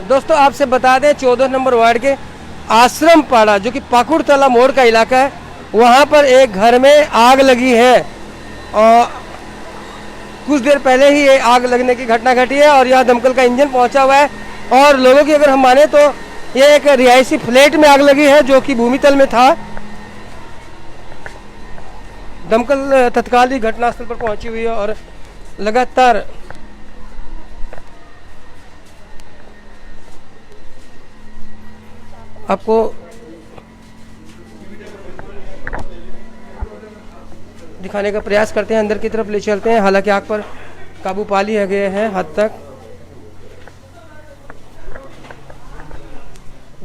दोस्तों आपसे बता दें 14 नंबर वार्ड के आश्रम पाड़ा जो कि पाकुड़तला मोड़ का इलाका है, वहाँ पर एक घर में आग लगी है और कुछ देर पहले ही ये आग लगने की घटना घटी है और यहाँ दमकल का इंजन पहुँचा हुआ है। और लोगों की अगर हम माने तो ये एक रिहायशी फ्लैट में आग लगी है जो कि भूमि तल में था। दमकल तत्काल ही घटनास्थल पर पहुंची हुई है और लगातार आपको दिखाने का प्रयास करते हैं, अंदर की तरफ ले चलते हैं। हालांकि आग पर काबू पा लिया गया है हद तक।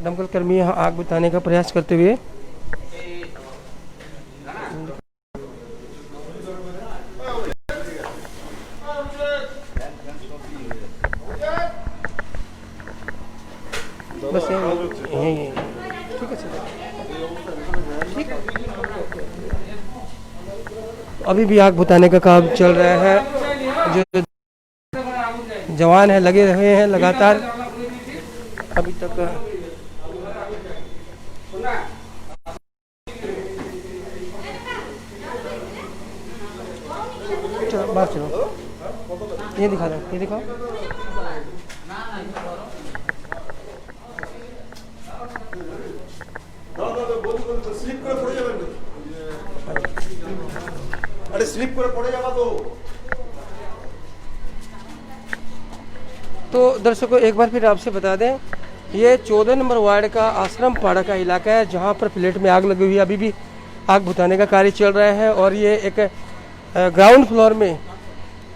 दमकल कर्मी यहाँ आग बुझाने का प्रयास करते हुए बस यही ठीक है सर, ठीक है। अभी भी आग बुझाने का काम चल रहा है, जो जवान है लगे हुए हैं लगातार अभी तक। चलो बाहर चलो, ये दिखा दो, ये दिखाओ। अरे स्लिप করে পড়ে যাবা तो दर्शकों एक बार फिर आपसे बता दें, ये 14 नंबर वार्ड का आश्रम पाड़ा का इलाका है जहां पर फ्लैट में आग लगी हुई है। अभी भी आग बुझाने का कार्य चल रहा है और ये एक ग्राउंड फ्लोर में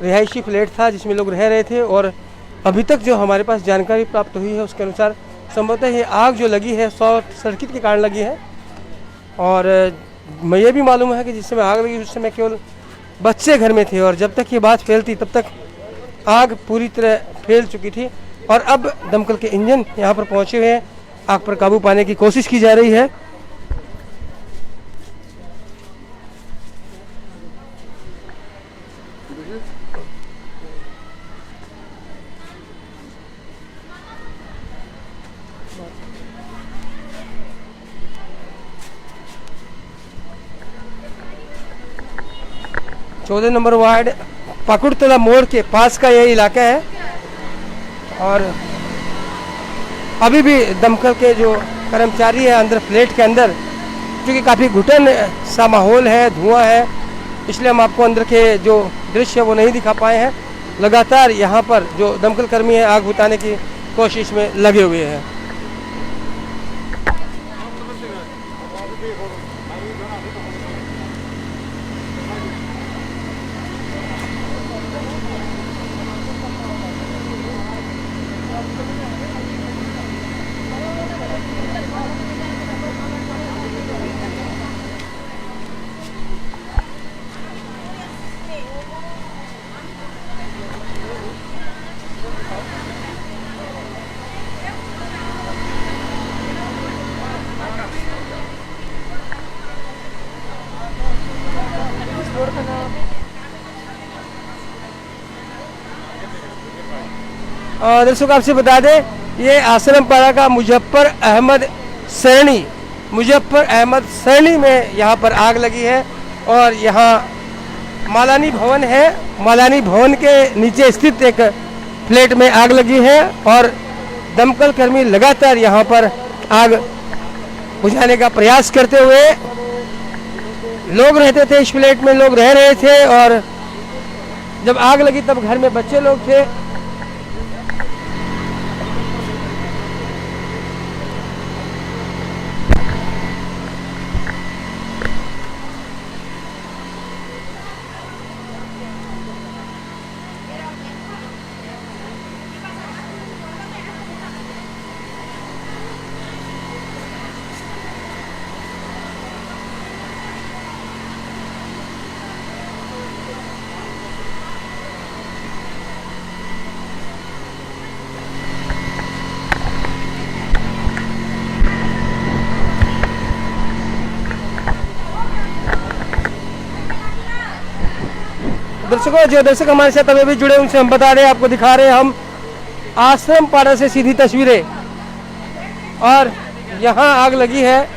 रिहायशी फ्लैट था जिसमें लोग रह रहे थे। और अभी तक जो हमारे पास जानकारी प्राप्त हुई है उसके अनुसार संभवतः ये आग जो लगी है शॉर्ट सर्किट के कारण लगी है। और मैं ये भी मालूम है कि जिस समय आग लगी उस समय केवल बच्चे घर में थे और जब तक ये बात फैलती तब तक आग पूरी तरह फैल चुकी थी। और अब दमकल के इंजन यहाँ पर पहुँचे हुए हैं, आग पर काबू पाने की कोशिश की जा रही है। चौदह नंबर वार्ड पाकुड़तला मोड़ के पास का यह इलाका है और अभी भी दमकल के जो कर्मचारी है अंदर फ्लैट के अंदर, क्योंकि काफ़ी घुटन सा माहौल है, धुआं है, इसलिए हम आपको अंदर के जो दृश्य है वो नहीं दिखा पाए हैं। लगातार यहाँ पर जो दमकल कर्मी है आग बुझाने की कोशिश में लगे हुए हैं। दर्शकों आपसे बता दें, ये आश्रम पाड़ा का मुजफ्फर अहमद सैनी में यहाँ पर आग लगी है और यहाँ मालानी भवन है। मालानी भवन के नीचे स्थित एक फ्लैट में आग लगी है और दमकल कर्मी लगातार यहाँ पर आग बुझाने का प्रयास करते हुए, लोग रहते थे इस फ्लैट में, लोग रह रहे थे और जब आग लगी तब घर में बच्चे लोग थे। दर्शकों जो दर्शक हमारे साथ अभी भी जुड़े उनसे हम बता रहे हैं, आपको दिखा रहे हैं हम आश्रम पाड़ा से सीधी तस्वीरें। और यहाँ आग लगी है।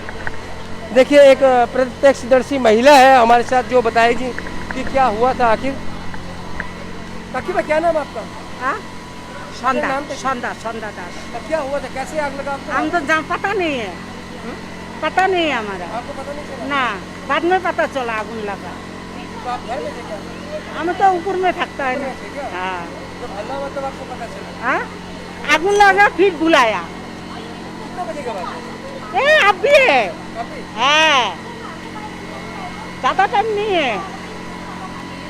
देखिए एक प्रत्यक्षदर्शी महिला है हमारे साथ जो बताएगी कि क्या हुआ था आखिर। काकी क्या नाम आपका? हाँ? क्या संदा नाम था? संदा संदा दास। तब क्या हुआ था, कैसे आग लगा आपको? हम तो पता नहीं है, पता नहीं है हमारा आपको पता नहीं चला? ना, बाद में पता चला आगुन लगा। तो आप घर में थे क्या? हम तो ऊपर में थकता है ना। थे क्या? हाँ जब हल्ला हुआ तब आपको पता चला? हाँ, आगुन लगा फिर बुलाया। कितना बजे का बात है? ए अब भी है, काफी। हाँ ज्यादा टाइम नहीं है।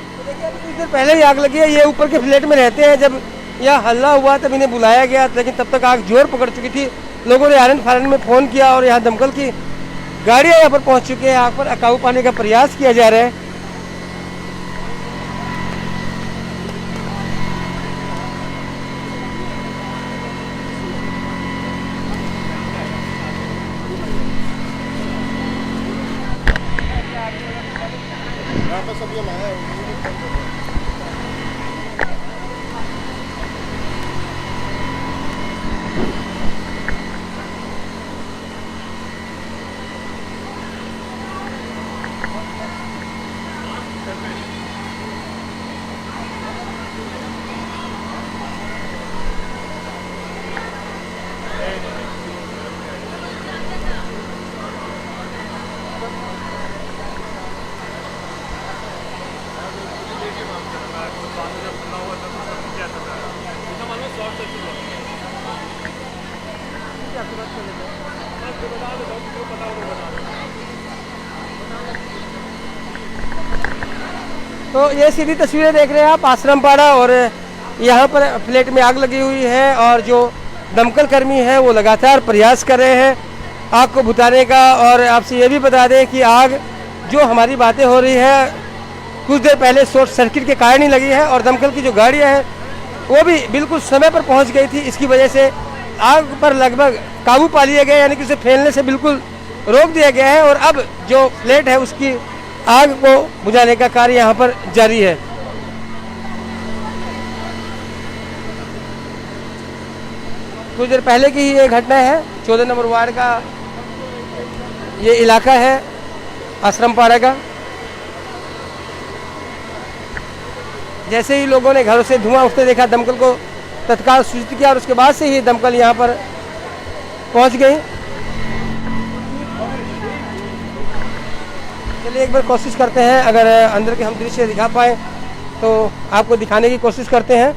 तो देखिए अभी कुछ देर पहले ही आग लगी है। ये ऊपर के फ्लैट में रहते हैं। जब यह हल्ला हुआ तब इन्हें बुलाया गया, लेकिन तब तक आग जोर पकड़ चुकी थी। लोगों ने आयरन फायरन में फ़ोन किया और यहाँ दमकल की गाड़ियाँ यहाँ पर पहुँच चुकी हैं। आग पर काबू पाने का प्रयास किया जा रहा है। यहाँ पे सब ये लाया है। तो ये सीधी तस्वीरें देख रहे हैं आप आश्रम पाड़ा, और यहाँ पर फ्लैट में आग लगी हुई है और जो दमकल कर्मी हैं वो लगातार प्रयास कर रहे हैं आग को बुझाने का। और आपसे ये भी बता दें कि आग जो हमारी बातें हो रही है कुछ देर पहले शॉर्ट सर्किट के कारण ही लगी है, और दमकल की जो गाड़ियाँ हैं वो भी बिल्कुल समय पर पहुँच गई थी। इसकी वजह से आग पर लगभग काबू पा लिया गया, यानी कि उसे फैलने से बिल्कुल रोक दिया गया है। और अब जो फ्लैट है उसकी आग को बुझाने का कार्य यहाँ पर जारी है। कुछ देर पहले की ही ये घटना है। 14 नंबर वार्ड का ये इलाका है आश्रम पाड़ा का। जैसे ही लोगों ने घरों से धुआं उठते देखा, दमकल को तत्काल सूचित किया और उसके बाद से ही दमकल यहाँ पर पहुँच गई। चलिए एक बार कोशिश करते हैं, अगर अंदर के हम दृश्य दिखा पाए तो आपको दिखाने की कोशिश करते हैं।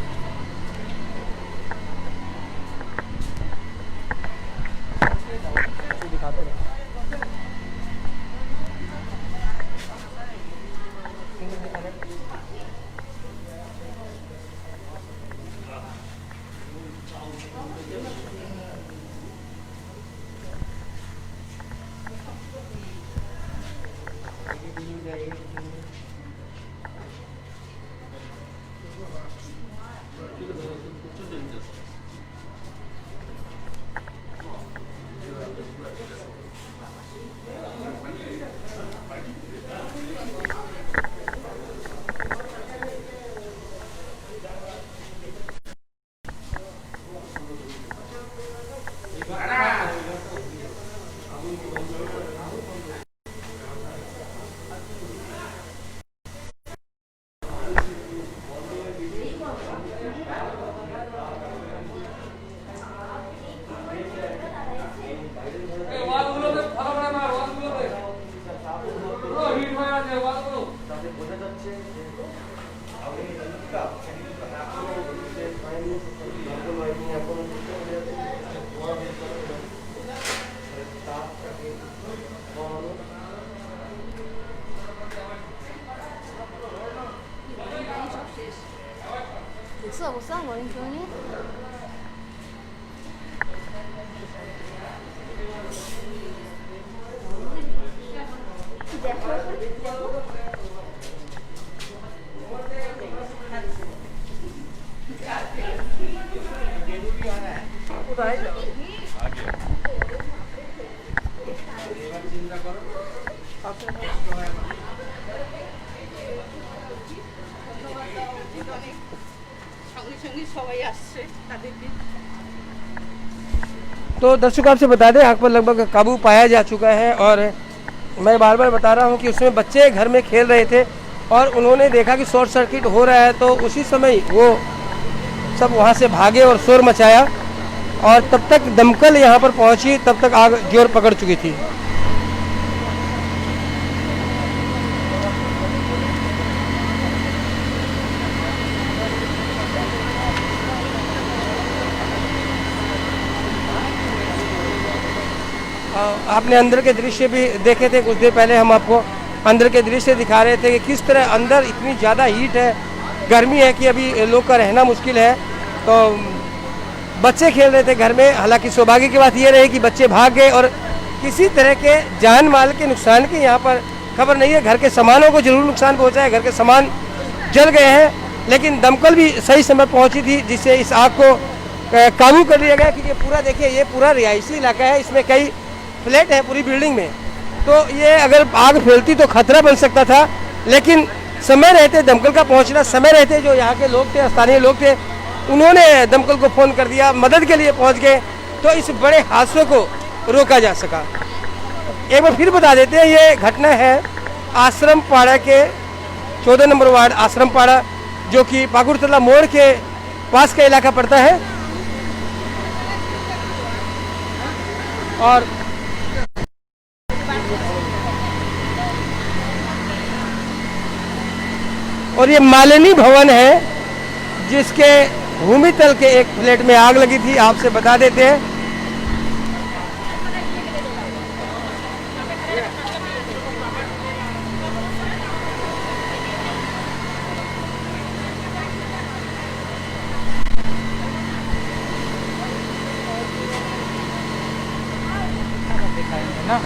됐어, 못 싸운 거니, 조용히? तो दर्शकों आपसे बता दें आग पर लगभग काबू पाया जा चुका है। और मैं बार बार बता रहा हूं कि उसमें बच्चे घर में खेल रहे थे और उन्होंने देखा कि शॉर्ट सर्किट हो रहा है, तो उसी समय वो सब वहां से भागे और शोर मचाया और तब तक दमकल यहां पर पहुंची, तब तक आग जोर पकड़ चुकी थी। आपने अंदर के दृश्य भी देखे थे, कुछ देर पहले हम आपको अंदर के दृश्य दिखा रहे थे कि किस तरह अंदर इतनी ज़्यादा हीट है, गर्मी है कि अभी लोग का रहना मुश्किल है। तो बच्चे खेल रहे थे घर में, हालांकि सौभाग्य की बात ये रही कि बच्चे भाग गए और किसी तरह के जान माल के नुकसान की यहाँ पर खबर नहीं है। घर के सामानों को जरूर नुकसान पहुँचा है, घर के सामान जल गए हैं, लेकिन दमकल भी सही समय पहुँची थी जिससे इस आग को काबू कर लिया गया। कि ये पूरा देखिए, ये पूरा रिहायशी इलाका है, इसमें कई फ्लैट है पूरी बिल्डिंग में, तो ये अगर आग फैलती तो खतरा बन सकता था। लेकिन समय रहते दमकल का पहुंचना, समय रहते जो यहाँ के लोग थे, स्थानीय लोग थे, उन्होंने दमकल को फ़ोन कर दिया, मदद के लिए पहुंच गए, तो इस बड़े हादसों को रोका जा सका। एक बार फिर बता देते हैं, ये घटना है आश्रम पाड़ा के 14 नंबर वार्ड आश्रम पाड़ा, जो कि पाकुड़तला मोड़ के पास का इलाका पड़ता है। और ये मालिनी भवन है जिसके भूमि तल के एक फ्लैट में आग लगी थी। आपसे बता देते हैं ना,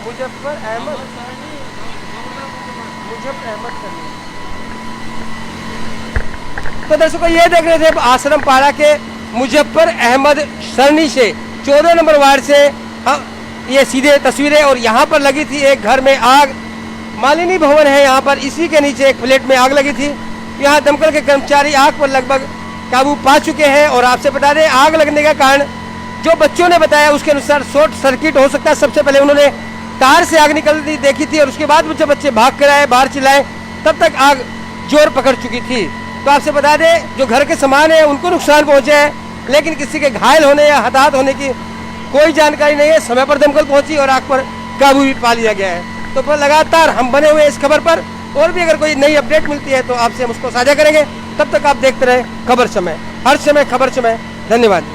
मुजफ्फर अहमद करनी। तो दर्शकों ये देख रहे थे आश्रम पाड़ा के मुजफ्फर अहमद सरनी से 14 नंबर वार्ड से ये सीधे तस्वीरें। और यहाँ पर लगी थी एक घर में आग, मालिनी भवन है यहाँ पर, इसी के नीचे एक फ्लैट में आग लगी थी। यहाँ दमकल के कर्मचारी आग पर लगभग काबू पा चुके हैं। और आपसे बता दें आग लगने का कारण जो बच्चों ने बताया उसके अनुसार शॉर्ट सर्किट हो सकता है। सबसे पहले उन्होंने तार से आग निकलती देखी थी और उसके बाद जब बच्चे भाग कर आए, बाहर चिल्लाए, तब तक आग जोर पकड़ चुकी थी। तो आपसे बता दें जो घर के सामान है उनको नुकसान पहुंचे है, लेकिन किसी के घायल होने या हताहत होने की कोई जानकारी नहीं है। समय पर दमकल पहुंची और आग पर काबू भी पा लिया गया है। तो लगातार हम बने हुए इस खबर पर, और भी अगर कोई नई अपडेट मिलती है तो आपसे हम उसको साझा करेंगे। तब तक आप देखते रहे खबर समय, हर समय खबर समय। धन्यवाद।